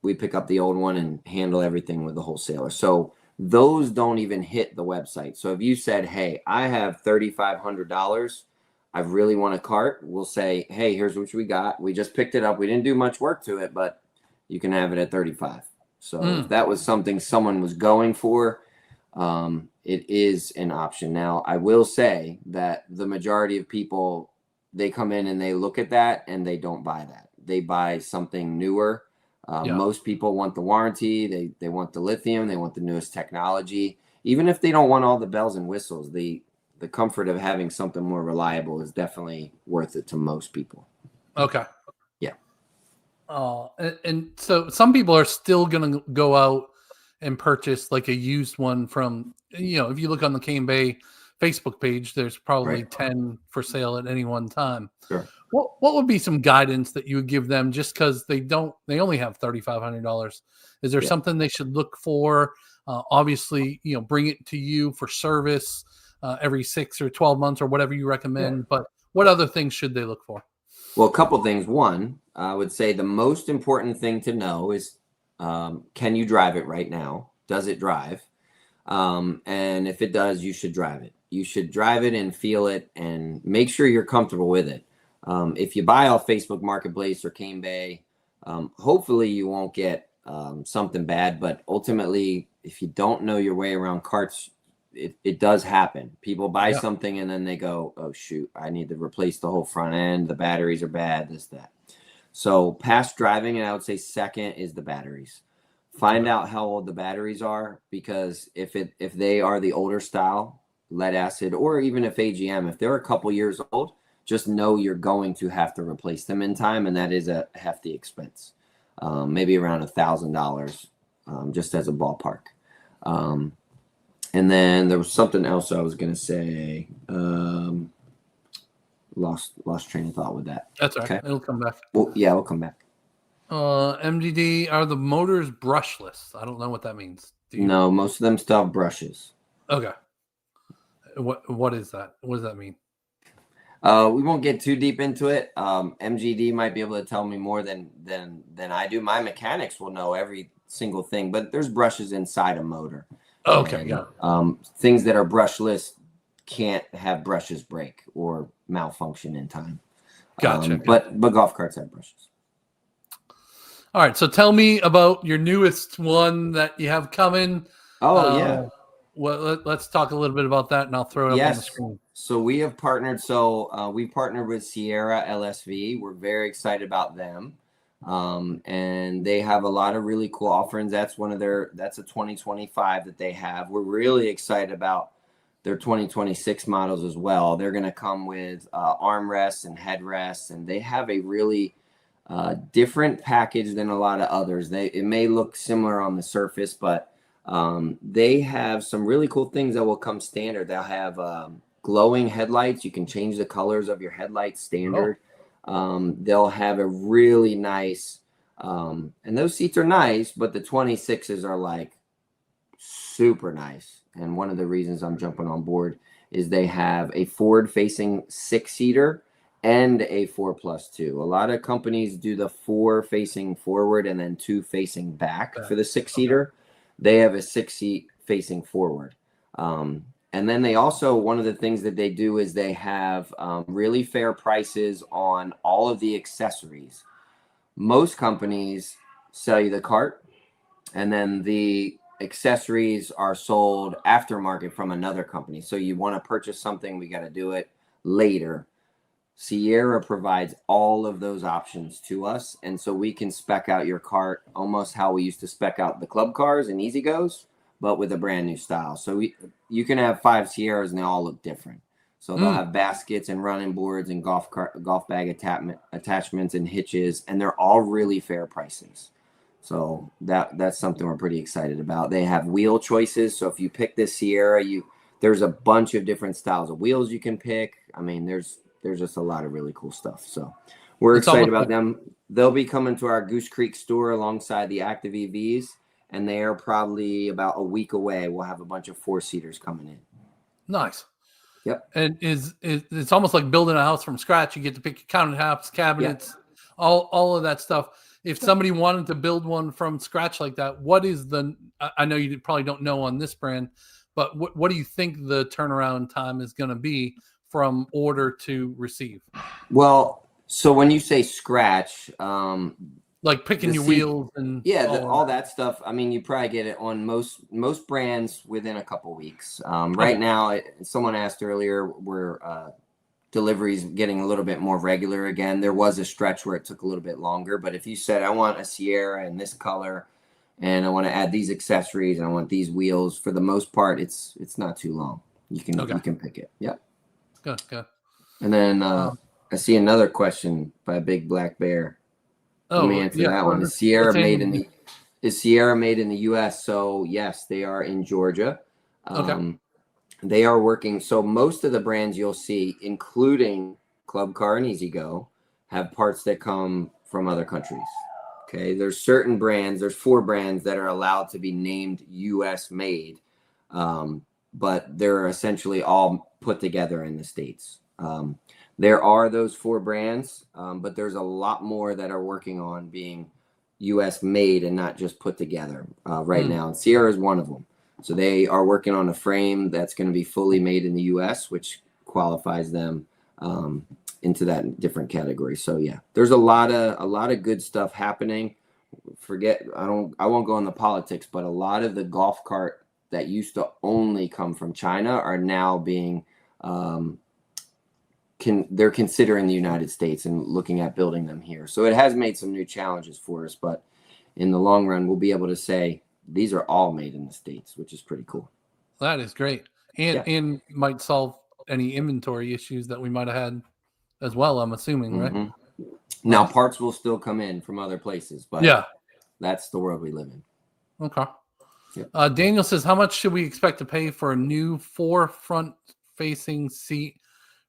we pick up the old one and handle everything with the wholesaler. So those don't even hit the website. So if you said, hey, I have $3,500, I really want a cart, we'll say, hey, here's what we got. We just picked it up. We didn't do much work to it, but you can have it at $35,000. So if that was something someone was going for, it is an option. Now, I will say that the majority of people, they come in and they look at that and they don't buy that. They buy something newer. Most people want the warranty. They want the lithium. They want the newest technology. Even if they don't want all the bells and whistles, the comfort of having something more reliable is definitely worth it to most people. Okay. Yeah. And so some people are still going to go out and purchase like a used one from, if you look on the Cane Bay Facebook page, there's probably 10 for sale at any one time. Sure. What would be some guidance that you would give them just because they only have $3,500? Is there something they should look for? Obviously, bring it to you for service every 6 or 12 months or whatever you recommend. But what other things should they look for? Well, a couple things. One, I would say the most important thing to know is, can you drive it right now? Does it drive? And if it does, you should drive it. You should drive it and feel it and make sure you're comfortable with it. If you buy off Facebook Marketplace or Cane Bay, hopefully you won't get something bad. But ultimately, if you don't know your way around carts, it does happen. People buy something and then they go, oh, shoot, I need to replace the whole front end. The batteries are bad, this, that. So past driving, and I would say second is the batteries. Find out how old the batteries are, because if they are the older style, lead acid, or even if AGM, if they're a couple years old, just know you're going to have to replace them in time, and that is a hefty expense, maybe around $1,000, just as a ballpark. And then there was something else I was going to say. Lost train of thought with that. That's all right. Okay. It'll come back. Well, yeah, we'll come back. MDD, are the motors brushless? I don't know what that means. No, most of them still have brushes. Okay. What is that? What does that mean? We won't get too deep into it. MGD might be able to tell me more than I do. My mechanics will know every single thing, but there's brushes inside a motor. Okay, and, things that are brushless can't have brushes break or malfunction in time. Gotcha. But golf carts have brushes. All right, so tell me about your newest one that you have coming. Yeah. Well, let's talk a little bit about that, and I'll throw it up on the screen. So we have partnered. We partnered with Sierra LSV. We're very excited about them, and they have a lot of really cool offerings. That's a 2025 that they have. We're really excited about their 2026 models as well. They're going to come with armrests and headrests, and they have a really different package than a lot of others. It may look similar on the surface, but they have some really cool things that will come standard. They'll have glowing headlights. You can change the colors of your headlights standard. They'll have a really nice, and those seats are nice, but the 26s are like super nice. And one of the reasons I'm jumping on board is they have a forward-facing 6-seater and a 4+2. A lot of companies do the 4 facing forward and then 2 facing back for the 6-seater. Okay. They have a 6-seat facing forward. And then they also, one of the things that they do is they have really fair prices on all of the accessories. Most companies sell you the cart, and then the accessories are sold aftermarket from another company. So you want to purchase something, we got to do it later. Sierra provides all of those options to us, and so we can spec out your cart almost how we used to spec out the club cars and Easy Goes, but with a brand new style. So you can have 5 Sierras and they all look different. So they'll have baskets and running boards and golf bag attachments and hitches, and they're all really fair prices. So that's something we're pretty excited about. They have wheel choices. So if you pick this Sierra, there's a bunch of different styles of wheels you can pick. I mean, there's just a lot of really cool stuff. So we're excited about them. They'll be coming to our Goose Creek store alongside the Active EVs, and they are probably about a week away. We'll have a bunch of 4-seaters coming in. Nice. Yep. And it's almost like building a house from scratch. You get to pick your countertops, cabinets, all of that stuff. If somebody wanted to build one from scratch like that, what is I know you probably don't know on this brand, but what do you think the turnaround time is going to be from order to receive? Well, so when you say scratch, like picking your wheels and all that stuff, I mean, you probably get it on most brands within a couple weeks. Right now, someone asked earlier, we're deliveries getting a little bit more regular again. There was a stretch where it took a little bit longer, but if you said, I want a Sierra in this color and I want to add these accessories and I want these wheels, for the most part, it's not too long. You can pick it. Yep. Good. And then I see another question by Big Black Bear. Let me answer that one. Is Sierra made in the US? So yes, they are in Georgia. They are working. So most of the brands you'll see, including Club Car and Easy Go, have parts that come from other countries. Okay. There's certain brands, there's 4 brands that are allowed to be named US made. But they're essentially all put together in the States. There are those 4 brands, but there's a lot more that are working on being US made and not just put together right now. And Sierra is one of them. So they are working on a frame that's going to be fully made in the US, which qualifies them into that different category. So yeah, there's a lot of good stuff happening. I won't go into politics, but a lot of the golf cart that used to only come from China are now being they're considering the United States and looking at building them here. So it has made some new challenges for us, but in the long run, we'll be able to say these are all made in the States, which is pretty cool. That is great. And might solve any inventory issues that we might have had as well, I'm assuming, right? Now, parts will still come in from other places, but that's the world we live in. Okay. Yep. Daniel says, how much should we expect to pay for a new 4 front-facing seat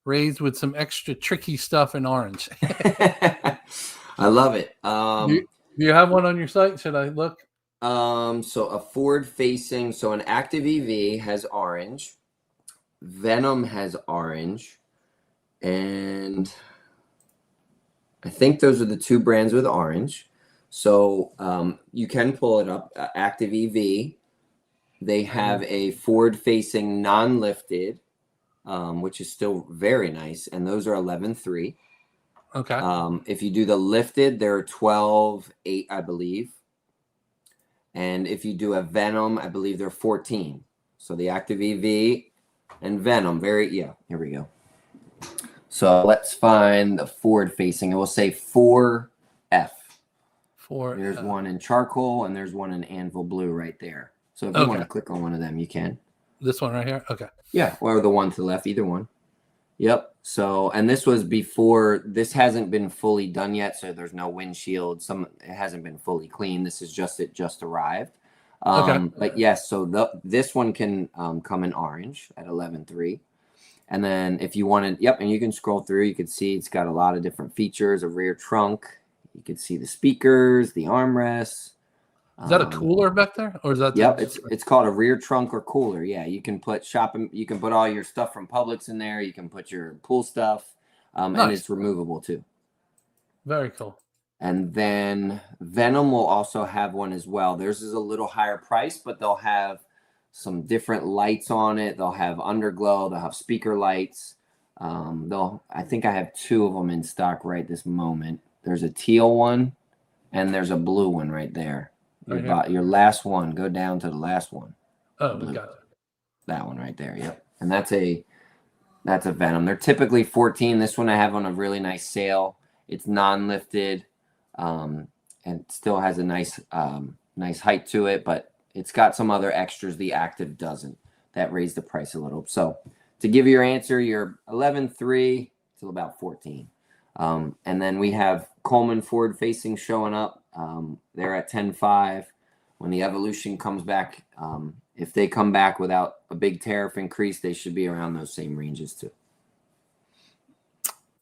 raised with some extra tricky stuff in orange? I love it. Do you have one on your site? Should I look? So a forward-facing, so an Active EV has orange, Venom has orange, and I think those are the 2 brands with orange. So you can pull it up. Active EV, they have a forward-facing non-lifted, which is still very nice, and those are 11.3. Okay. If you do the lifted, they're 12.8, I believe. And if you do a Venom, I believe they're 14. So the Active EV and Venom, here we go. So let's find the forward-facing. It will say 4F. There's one in charcoal, and there's one in anvil blue right there. So if you want to click on one of them, you can. This one right here? Okay. Yeah, or the one to the left, either one. Yep. So, and this was before, this hasn't been fully done yet, so there's no windshield. It hasn't been fully cleaned. This is it just arrived. But yes, so this one can come in orange at 11.3. And then if you wanted, and you can scroll through, you can see it's got a lot of different features, a rear trunk. You can see the speakers, the armrests. Is that a cooler back there, or is that? Yep, it's called a rear trunk or cooler. Yeah, you can put you can put all your stuff from Publix in there. You can put your pool stuff, and it's removable too. Very cool. And then Venom will also have one as well. Theirs is a little higher price, but they'll have some different lights on it. They'll have underglow. They'll have speaker lights. I think I have 2 of them in stock right this moment. There's a teal one, and there's a blue one right there. Your last one. Go down to the last one. Oh, we got it. That one right there. Yep. And that's a Venom. They're typically 14. This one I have on a really nice sale. It's non-lifted, and still has a nice height to it, but it's got some other extras the Active doesn't. That raised the price a little. So to give you your answer, you're 11.3 to about 14. And then we have Coleman forward facing showing up. They're at 10.5. When the Evolution comes back, if they come back without a big tariff increase, they should be around those same ranges too.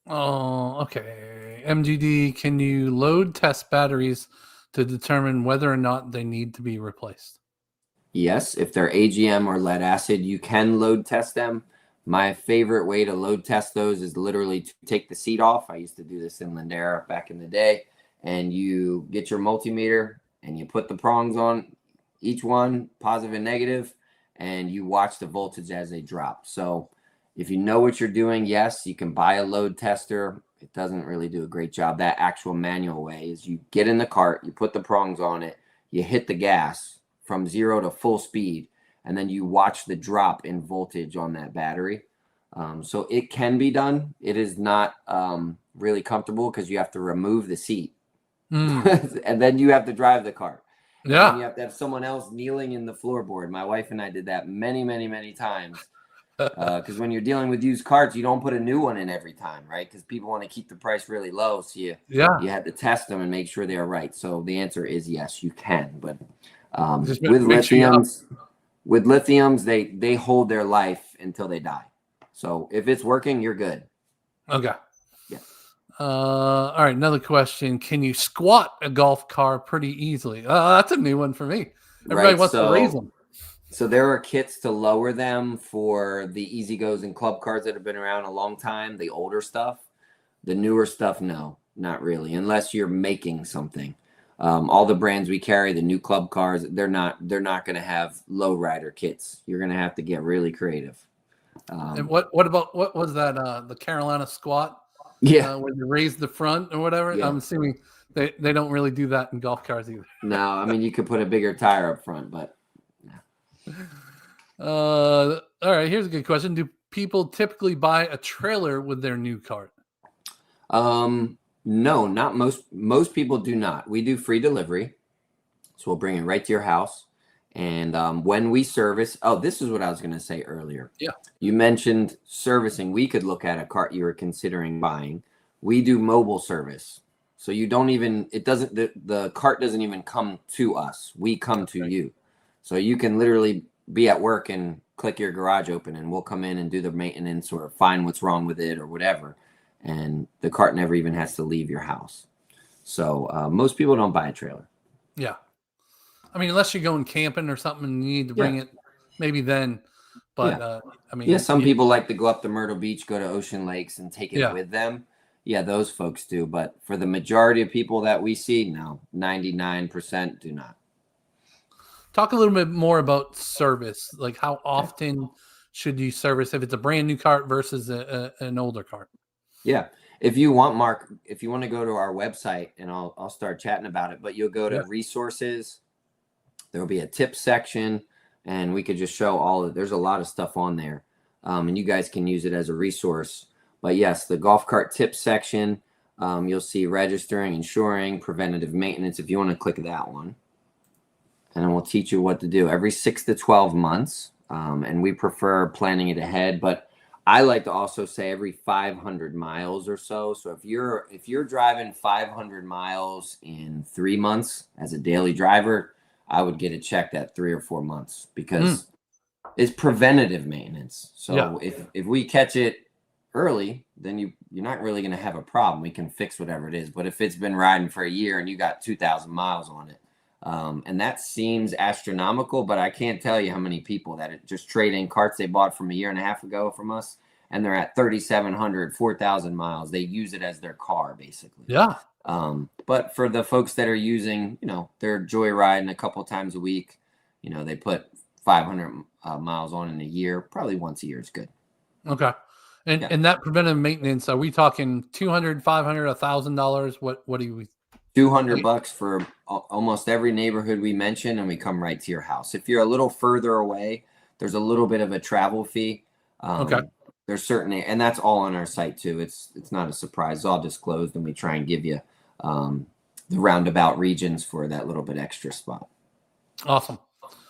Oh, okay. MGD, can you load test batteries to determine whether or not they need to be replaced? Yes, if they're AGM or lead acid, you can load test them. My favorite way to load test those is literally to take the seat off. I used to do this in Lindera back in the day. And you get your multimeter and you put the prongs on each one, positive and negative, and you watch the voltage as they drop. So if you know what you're doing, yes, you can buy a load tester. It doesn't really do a great job. That actual manual way is you get in the cart, you put the prongs on it, you hit the gas from 0 to full speed, and then you watch the drop in voltage on that battery. So it can be done. It is not really comfortable because you have to remove the seat. And then you have to drive the cart. Yeah. And you have to have someone else kneeling in the floorboard. My wife and I did that many, many, many times. Because when you're dealing with used carts, you don't put a new one in every time, right? Because people want to keep the price really low. So you have to test them and make sure they're right. So the answer is yes, you can. But with lithiums, they hold their life until they die. So if it's working, you're good. Okay. All right, another question. Can you squat a golf car pretty easily? That's a new one for me. Everybody wants to raise them. So there are kits to lower them for the Easy Goes and club cars that have been around a long time, the older stuff. The newer stuff, no, not really, unless you're making something. All the brands we carry, the new club cars, they're not going to have low rider kits. You're going to have to get really creative. And what was that? The Carolina squat? Where you raise the front or whatever. Yeah. I'm assuming they don't really do that in golf cars either. No, I mean, you could put a bigger tire up front, but. All right, here's a good question. Do people typically buy a trailer with their new cart? No, not most people do not. We do free delivery. So we'll bring it right to your house. And when we service, this is what I was going to say earlier. Yeah. You mentioned servicing. We could look at a cart you were considering buying. We do mobile service. So you don't even, the cart doesn't even come to us. We come to you. So you can literally be at work and click your garage open and we'll come in and do the maintenance or find what's wrong with it or whatever. And the cart never even has to leave your house. So most people don't buy a trailer. Yeah. I mean, unless you're going camping or something and you need to bring it, maybe then. But I mean, some people like to go up to Myrtle Beach, go to Ocean Lakes and take it with them. Yeah, those folks do. But for the majority of people that we see, no, 99% do not. Talk a little bit more about service. Like how often should you service if it's a brand new cart versus an older cart? Yeah. If you want, Mark, if you want to go to our website and I'll start chatting about it, but you'll go to resources. There'll be a tip section and we could just show there's a lot of stuff on there. And you guys can use it as a resource. But yes, the golf cart tip section, you'll see registering, insuring, preventative maintenance. If you want to click that one, and then we'll teach you what to do every 6 to 12 months. And we prefer planning it ahead, but I like to also say every 500 miles or so. So if you're driving 500 miles in 3 months as a daily driver, I would get it checked at 3 or 4 months because it's preventative maintenance. So if we catch it early, then you're not really going to have a problem. We can fix whatever it is. But if it's been riding for a year and you got 2,000 miles on it, and that seems astronomical, but I can't tell you how many people that just trade in carts they bought from a year and a half ago from us, and they're at 3,700, 4,000 miles. They use it as their car, basically. Yeah. But for the folks that are using, they're joyriding a couple times a week, they put 500 miles on in a year. Probably once a year is good. Okay. And that preventive maintenance, are we talking $200, $500, $1,000? What do you? $200 for almost every neighborhood we mention, and we come right to your house. If you're a little further away, there's a little bit of a travel fee. There's certainly, and that's all on our site too. It's not a surprise. It's all disclosed, and we try and give you the roundabout regions for that little bit extra spot. Awesome.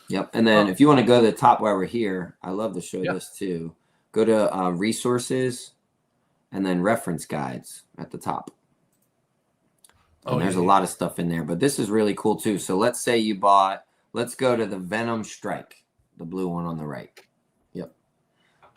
Yep. And then if you want to go to the top while we're here, I love to show this too. Go to resources and then reference guides at the top. And there's a lot of stuff in there, but this is really cool too. So let's say let's go to the Venom Strike, the blue one on the right. Yep.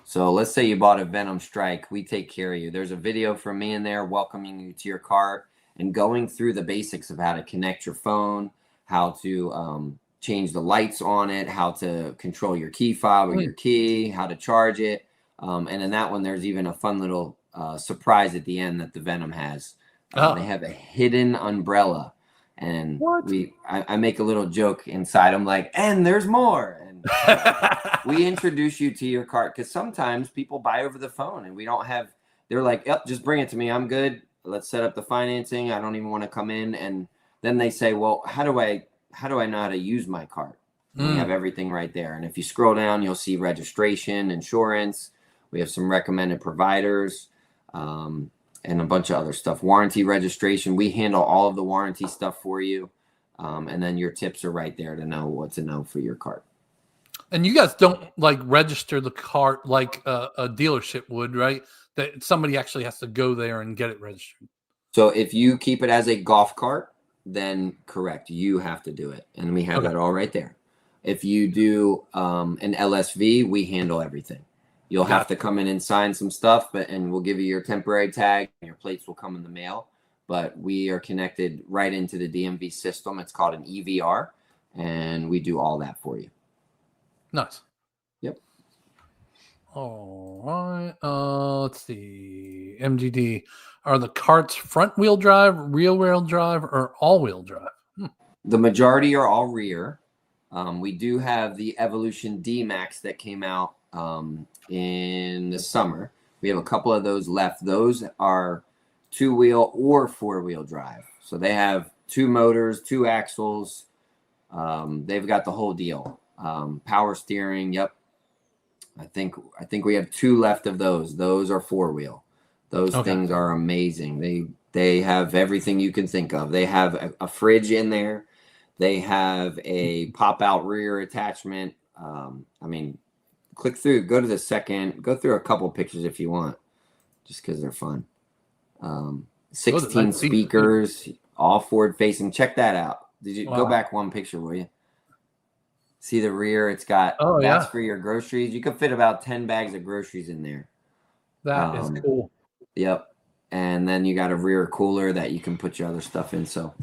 So let's say you bought a Venom Strike. We take care of you. There's a video from me in there welcoming you to your cart and going through the basics of how to connect your phone, how to change the lights on it, how to control your key fob or your key, how to charge it. And in that one, there's even a fun little surprise at the end that the Venom has. They have a hidden umbrella, and I make a little joke inside. I'm like, and there's more. And we introduce you to your cart because sometimes people buy over the phone and we don't have. They're like, yep, just bring it to me. I'm good. Let's set up the financing. I don't even want to come in. And then they say, well, how do I know how to use my cart? And we have everything right there. And if you scroll down, you'll see registration, insurance. We have some recommended providers. And a bunch of other stuff. Warranty registration. We handle all of the warranty stuff for you. And then your tips are right there to know what to know for your cart. And you guys don't like register the cart like a dealership would, right? That somebody actually has to go there and get it registered. So if you keep it as a golf cart, then correct. You have to do it. And we have that all right there. If you do an LSV, we handle everything. You'll have to come in and sign some stuff, and we'll give you your temporary tag. And your plates will come in the mail. But we are connected right into the DMV system. It's called an EVR, and we do all that for you. Nice. Yep. All right. Let's see. MGD. Are the carts front-wheel drive, rear-wheel drive, or all-wheel drive? The majority are all rear. We do have the Evolution D-Max that came out in the summer. We have a couple of those left. Those are 2-wheel or 4-wheel drive. So they have 2 motors, 2 axles. They've got the whole deal. Power steering. Yep. I think we have 2 left of those. Those are 4-wheel. Those things are amazing. They have everything you can think of. They have a fridge in there. They have a pop-out rear attachment. I mean, click through, go to the second, go through a couple pictures if you want, just because they're fun. 16 speakers, all forward-facing. Check that out. Did you go back one picture, will you? See the rear? It's got that's for your groceries. You could fit about 10 bags of groceries in there. That is cool. Yep. And then you got a rear cooler that you can put your other stuff in. So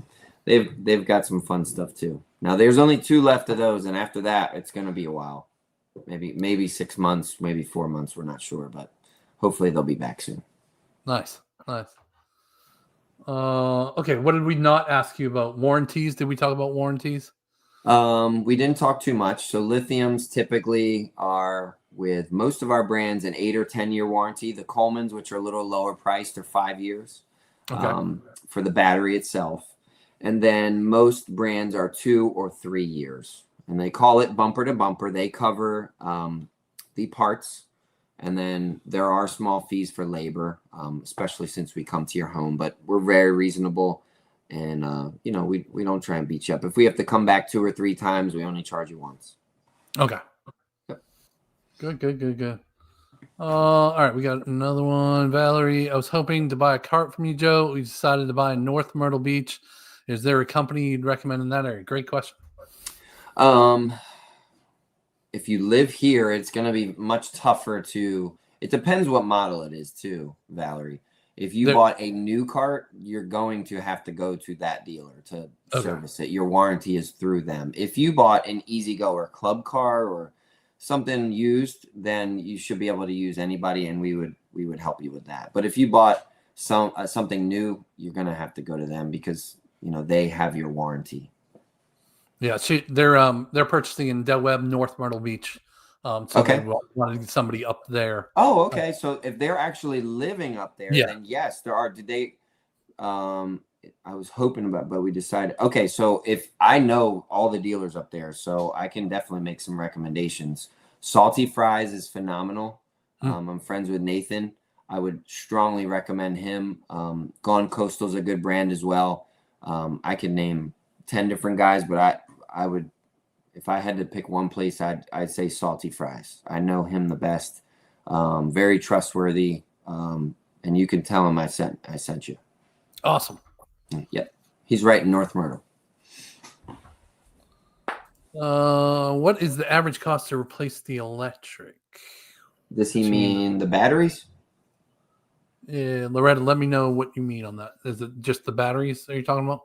they've got some fun stuff too. Now there's only 2 left of those, and after that it's going to be a while. Maybe 6 months, maybe 4 months. We're not sure, but hopefully they'll be back soon. Nice. Okay, what did we not ask you about? Warranties? Did we talk about warranties? We didn't talk too much. So lithiums typically are with most of our brands an 8 or 10-year warranty. The Colemans, which are a little lower priced, are 5 years for the battery itself. And then most brands are 2 or 3 years. And they call it bumper to bumper. They cover the parts. And then there are small fees for labor, especially since we come to your home. But we're very reasonable. And, we don't try and beat you up. If we have to come back 2 or 3 times, we only charge you once. Okay. Yep. Good. All right, we got another one. Valerie, I was hoping to buy a cart from you, Joe. We decided to buy in North Myrtle Beach. Is there a company you'd recommend in that area? Great question. If you live here, it's going to be much tougher to. It depends what model it is, too, Valerie. If you bought a new cart, you're going to have to go to that dealer to service it. Your warranty is through them. If you bought an Easygo or club car or something used, then you should be able to use anybody, and we would help you with that. But if you bought something new, you're going to have to go to them because they have your warranty. Yeah, they're purchasing in Del Webb, North Myrtle Beach. They wanted to get somebody up there. Oh, okay. So if they're actually living up there, then yes, there are. Did they? I was hoping about, but we decided. Okay, so if I know all the dealers up there, so I can definitely make some recommendations. Salty Fries is phenomenal. I'm friends with Nathan. I would strongly recommend him. Gone Coastal is a good brand as well. I can name 10 different guys, but I would. If I had to pick one place, I'd say Salty Fries. I know him the best. Very trustworthy. And you can tell him I sent you. Awesome. Yep. He's right in North Myrtle. What is the average cost to replace the electric? Does he mean the batteries? Yeah, Loretta, let me know what you mean on that. Is it just the batteries that you're talking about?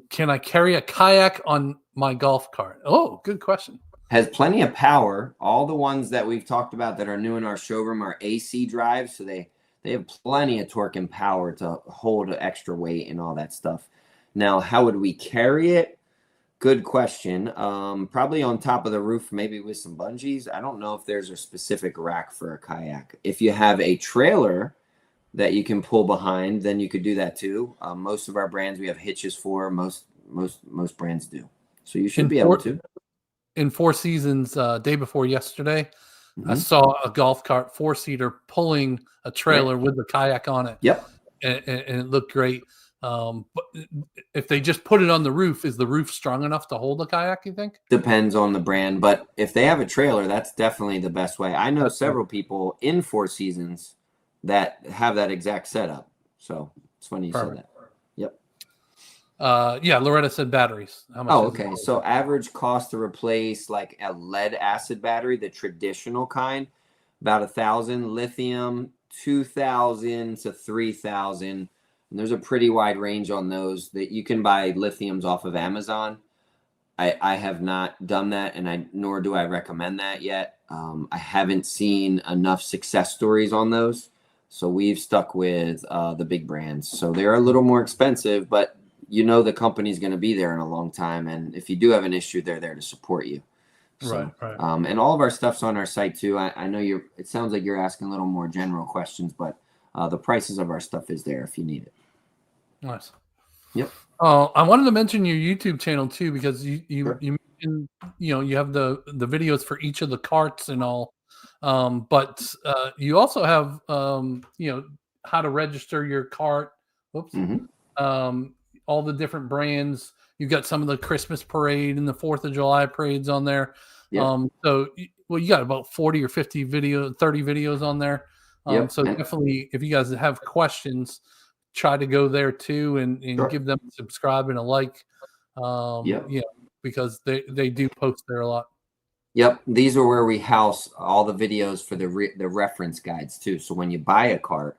Can I carry a kayak on my golf cart? Oh, good question. Has plenty of power. All the ones that we've talked about that are new in our showroom are AC drives, so they have plenty of torque and power to hold extra weight and all that stuff. Now, how would we carry it? Good question. Probably on top of the roof, maybe with some bungees. I don't know if there's a specific rack for a kayak. If you have a trailer that you can pull behind, then you could do that too. Most of our brands we have hitches for. Most brands do. So you should be able to. In Four Seasons, day before yesterday, I saw a golf cart 4-seater pulling a trailer with the kayak on it. Yep. And it looked great. But if they just put it on the roof, is the roof strong enough to hold a kayak, you think? Depends on the brand. But if they have a trailer, that's definitely the best way. I know several people in Four Seasons that have that exact setup. So it's funny you said that. Yep. Loretta said batteries. How much? Oh, okay. So average cost to replace like a lead acid battery, the traditional kind, about $1,000. Lithium, $2,000 to $3,000. And there's a pretty wide range on those that you can buy lithiums off of Amazon. I have not done that, and nor do I recommend that yet. I haven't seen enough success stories on those. So we've stuck with the big brands. So they're a little more expensive, but the company's going to be there in a long time. And if you do have an issue, they're there to support you. So, right. And all of our stuff's on our site too. I know it sounds like you're asking a little more general questions, but the prices of our stuff is there if you need it. Nice. Yep. I wanted to mention your YouTube channel too, because you Sure. mentioned, you have the videos for each of the carts and all, but you also have how to register your cart. Whoops. All the different brands. You've got some of the Christmas parade and the 4th of July parades on there. Yep. So you got about 40 or 50 30 videos on there. So definitely, if you guys have questions, try to go there too and Sure. give them a subscribe and a like. Because they do post there a lot. Yep. These are where we house all the videos for the reference guides too. So when you buy a cart,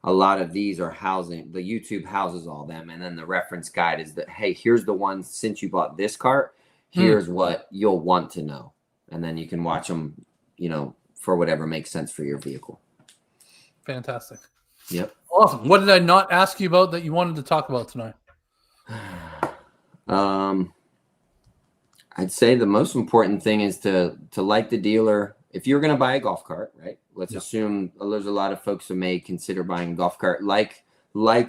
a lot of these are housing, the YouTube houses all them. And then the reference guide is that, hey, here's the one, since you bought this cart, here's what you'll want to know. And then you can watch them, for whatever makes sense for your vehicle. Fantastic. Yep. Awesome. What did I not ask you about that you wanted to talk about tonight? I'd say the most important thing is to like the dealer. If you're going to buy a golf cart, right? Let's assume there's a lot of folks who may consider buying a golf cart, like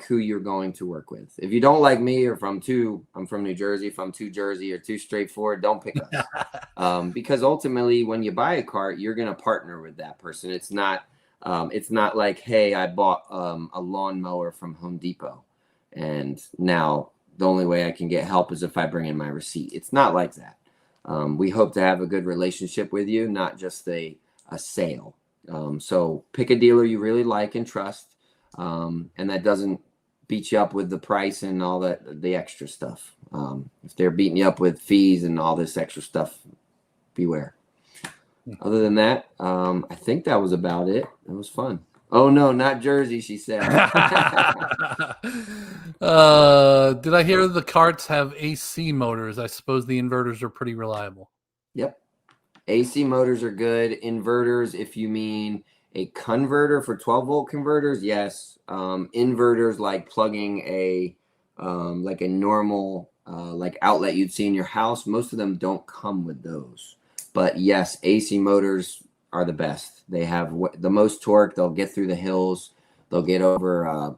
who you're going to work with. If you don't like me, or I'm from New Jersey, if I'm too Jersey or too straightforward, don't pick us. Because ultimately, when you buy a cart, you're going to partner with that person. It's not like, hey, I bought a lawnmower from Home Depot, and now the only way I can get help is if I bring in my receipt. It's not like that. We hope to have a good relationship with you, not just a sale. So pick a dealer you really like and trust, and that doesn't beat you up with the price and all the extra stuff. If they're beating you up with fees and all this extra stuff, beware. Other than that, I think that was about it. It was fun. Oh, no, not Jersey, she said. Did I hear the carts have AC motors? I suppose the inverters are pretty reliable. Yep. AC motors are good. Inverters, if you mean a converter for 12-volt converters, yes. Inverters, like plugging a normal outlet you'd see in your house, most of them don't come with those. But yes, AC motors are the best. They have the most torque. They'll get through the hills. They'll get over,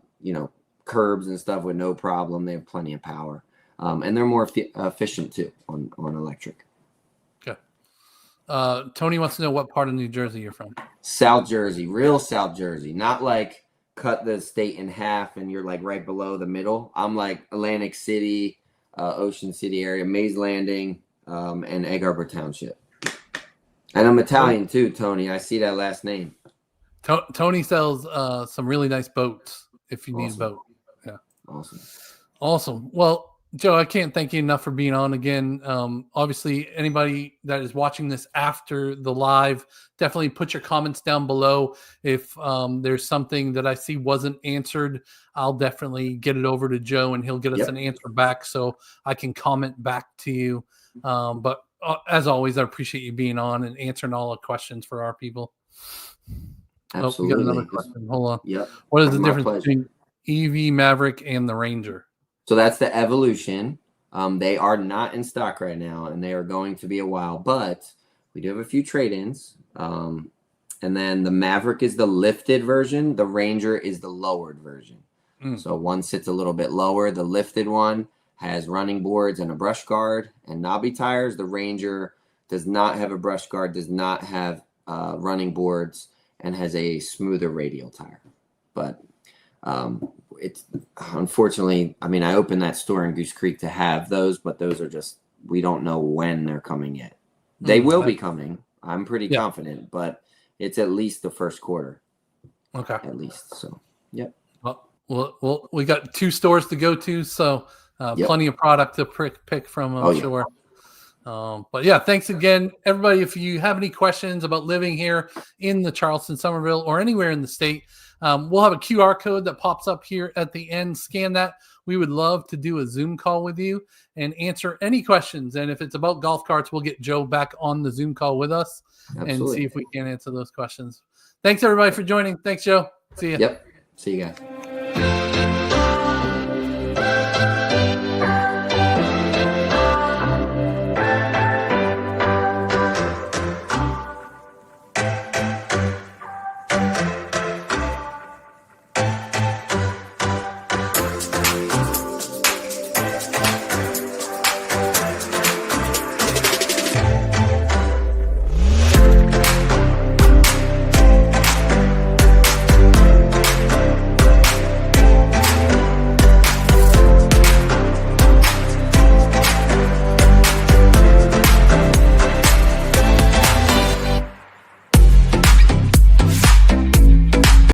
curbs and stuff with no problem. They have plenty of power. And they're more efficient too on electric. Okay. Tony wants to know what part of New Jersey you're from. South Jersey, real South Jersey. Not like cut the state in half and you're like right below the middle. I'm like Atlantic City, Ocean City area, Mays Landing, and Egg Harbor Township. And I'm Italian too, Tony. I see that last name. Tony sells some really nice boats if you need a boat. Yeah. Awesome. Well, Joe, I can't thank you enough for being on again. Obviously, anybody that is watching this after the live, definitely put your comments down below. If there's something that I see wasn't answered, I'll definitely get it over to Joe and he'll get us an answer back so I can comment back to you. But as always, I appreciate you being on and answering all the questions for our people. Absolutely. We got another question. Hold on. Yep. What is the difference between EV Maverick and the Ranger? So that's the Evolution. They are not in stock right now, and they are going to be a while. But we do have a few trade-ins. And then the Maverick is the lifted version. The Ranger is the lowered version. So one sits a little bit lower. The lifted one has running boards and a brush guard and knobby tires. The Ranger does not have a brush guard, does not have running boards, and has a smoother radial tire. But it's unfortunately, I opened that store in Goose Creek to have those, but those are just, we don't know when they're coming yet. They will be coming. I'm pretty confident, but it's at least the first quarter. Okay. At least. So, yep. Well, we got 2 stores to go to, so plenty of product to pick from, I'm sure. But yeah, thanks again, everybody. If you have any questions about living here in the Charleston, Summerville, or anywhere in the state, we'll have a QR code that pops up here at the end. Scan that. We would love to do a Zoom call with you and answer any questions. And if it's about golf carts, we'll get Joe back on the Zoom call with us and see if we can answer those questions. Thanks, everybody, for joining. Thanks, Joe. See you. Yep. See you guys.